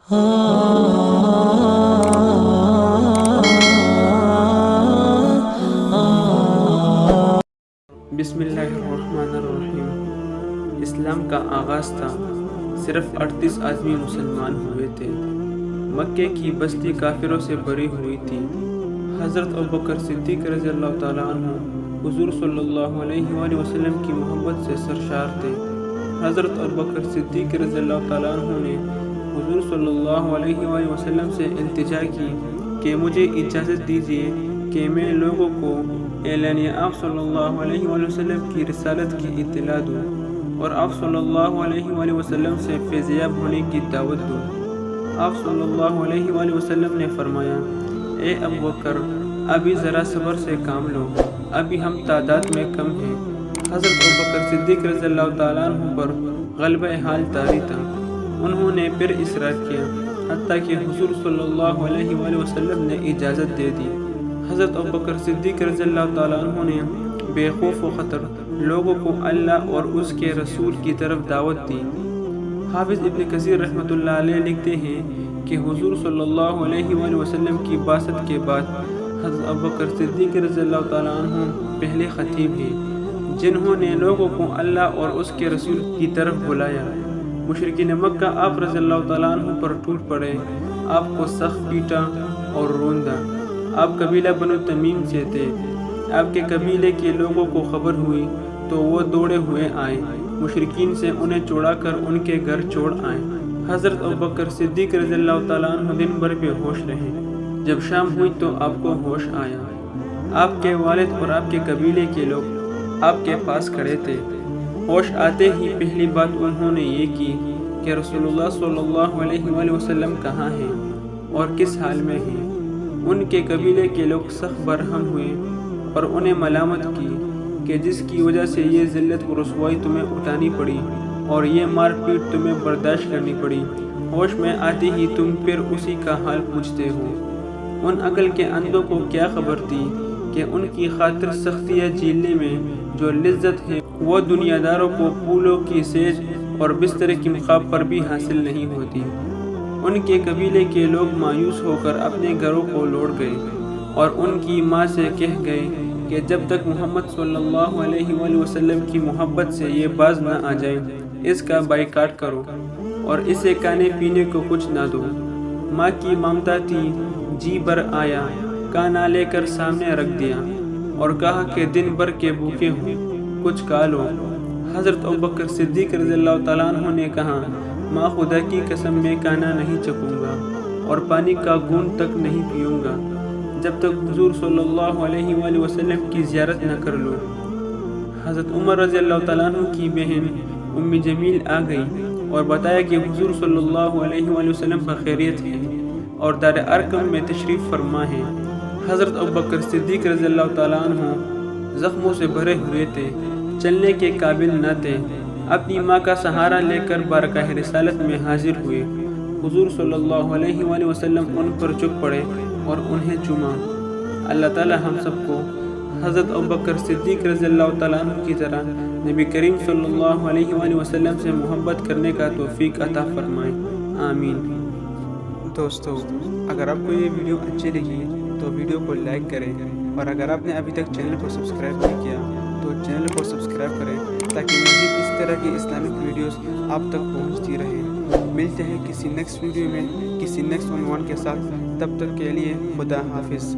بسم اللہ الرحمن الرحیم۔ اسلام کا آغاز تھا، صرف 38 آدمی مسلمان ہوئے تھے۔ مکے کی بستی کافروں سے بھری ہوئی تھی۔ حضرت ابوبکر صدیق رضی اللہ تعالیٰ عنہ حضور صلی اللہ علیہ وآلہ وسلم کی محبت سے سرشار تھے۔ حضرت ابوبکر صدیق رضی اللہ تعالیٰ عنہ نے حضور صلی اللہ علیہ وآلہ وسلم سے التجا کی کہ مجھے اجازت دیجیے کہ میں لوگوں کو اعلانیہ آپ صلی اللہ علیہ وآلہ وسلم کی رسالت کی اطلاع دوں اور آپ صلی اللہ علیہ وآلہ وسلم سے فیضیاب ہونے کی دعوت دوں۔ آپ صلی اللہ علیہ وآلہ وسلم نے فرمایا، اے ابوبکر، ابھی ذرا صبر سے کام لو، ابھی ہم تعداد میں کم ہیں۔ حضرت ابوبکر صدیق رضی اللہ تعالیٰ عنہ پر غلبہ حال طاری تھا۔ انہوں نے پھر اصرار کیا، حتیٰ کہ حضور صلی اللہ علیہ وآلہ وسلم نے اجازت دے دی۔ حضرت ابوبکر صدیق رضی اللہ تعالیٰ عنہ نے بے خوف و خطر لوگوں کو اللہ اور اس کے رسول کی طرف دعوت دی۔ حافظ ابن کثیر رحمۃ اللہ علیہ لکھتے ہیں کہ حضور صلی اللہ علیہ وآلہ وسلم کی بعثت کے بعد حضرت ابوبکر صدیق رضی اللہ تعالیٰ عنہ پہلے خطیب ہیں جنہوں نے لوگوں کو اللہ اور اس کے رسول کی طرف بلایا۔ مشرکین مکہ آپ رضی اللہ تعالیٰ عنہ پر ٹوٹ پڑے، آپ کو سخت پیٹا اور روندا۔ آپ قبیلہ بنو تمیم سے تھے۔ آپ کے قبیلے کے لوگوں کو خبر ہوئی تو وہ دوڑے ہوئے آئے، مشرکین سے انہیں چھڑا کر ان کے گھر چھوڑ آئے۔ حضرت ابوبکر صدیق رضی اللہ تعالیٰ عنہ دن بھر بے ہوش رہے۔ جب شام ہوئی تو آپ کو ہوش آیا۔ آپ کے والد اور آپ کے قبیلے کے لوگ آپ کے پاس کھڑے تھے۔ ہوش آتے ہی پہلی بات انہوں نے یہ کی کہ رسول اللہ صلی اللہ علیہ وآلہ وسلم کہاں ہیں اور کس حال میں ہیں۔ ان کے قبیلے کے لوگ سخت برہم ہوئے اور انہیں ملامت کی کہ جس کی وجہ سے یہ ذلت و رسوائی تمہیں اٹھانی پڑی اور یہ مار پیٹ تمہیں برداشت کرنی پڑی، ہوش میں آتے ہی تم پھر اسی کا حال پوچھتے ہو۔ ان عقل کے اندھوں کو کیا خبر تھی کہ ان کی خاطر سختیاں جھیلنے میں جو لذت ہے وہ دنیا داروں کو پھولوں کی سیج اور بستر کی مخاب پر بھی حاصل نہیں ہوتی۔ ان کے قبیلے کے لوگ مایوس ہو کر اپنے گھروں کو لوٹ گئے اور ان کی ماں سے کہہ گئے کہ جب تک محمد صلی اللہ علیہ وآلہ وسلم کی محبت سے یہ باز نہ آ جائے، اس کا بائیکاٹ کرو اور اسے کھانے پینے کو کچھ نہ دو۔ ماں کی ممتا تھی، جی بھر آیا، کھانا لے کر سامنے رکھ دیا اور کہا کہ دن بھر کے بھوکے ہوں، کچھ کھا لو۔ حضرت ابوبکر صدیق رضی اللہ تعالیٰ عنہ نے کہا، ماں خدا کی قسم میں کھانا نہیں چکھوں گا اور پانی کا گھونٹ تک نہیں پیوں گا جب تک حضور صلی اللہ علیہ وآلہ وسلم کی زیارت نہ کر لوں۔ حضرت عمر رضی اللہ تعالیٰ عنہ کی بہن ام جمیل آ گئی اور بتایا کہ حضور صلی اللہ علیہ وآلہ وسلم کا خیریت ہے اور دار ارقم میں تشریف فرما ہے۔ حضرت ابوبکر صدیق رضی اللہ تعالیٰ عنہ زخموں سے بھرے ہوئے تھے، چلنے کے قابل نہ تھے۔ اپنی ماں کا سہارا لے کر بارگاہ رسالت میں حاضر ہوئے۔ حضور صلی اللہ علیہ وآلہ وسلم ان پر جھک پڑے اور انہیں چوما۔ اللہ تعالی ہم سب کو حضرت ابوبکر صدیق رضی اللہ تعالیٰ عنہ کی طرح نبی کریم صلی اللہ علیہ وآلہ وسلم سے محبت کرنے کا توفیق عطا فرمائے، آمین۔ دوستو، اگر آپ کو یہ ویڈیو اچھی لگی تو ویڈیو کو لائک کریں، اور اگر آپ نے ابھی تک چینل کو سبسکرائب نہیں کیا تو چینل کو سبسکرائب کریں تاکہ مزید اس طرح کی اسلامک ویڈیوز آپ تک پہنچتی رہیں۔ ملتے ہیں کسی نیکسٹ ویڈیو میں کسی نیکسٹ عنوان کے ساتھ، تب تک کے لیے خدا حافظ۔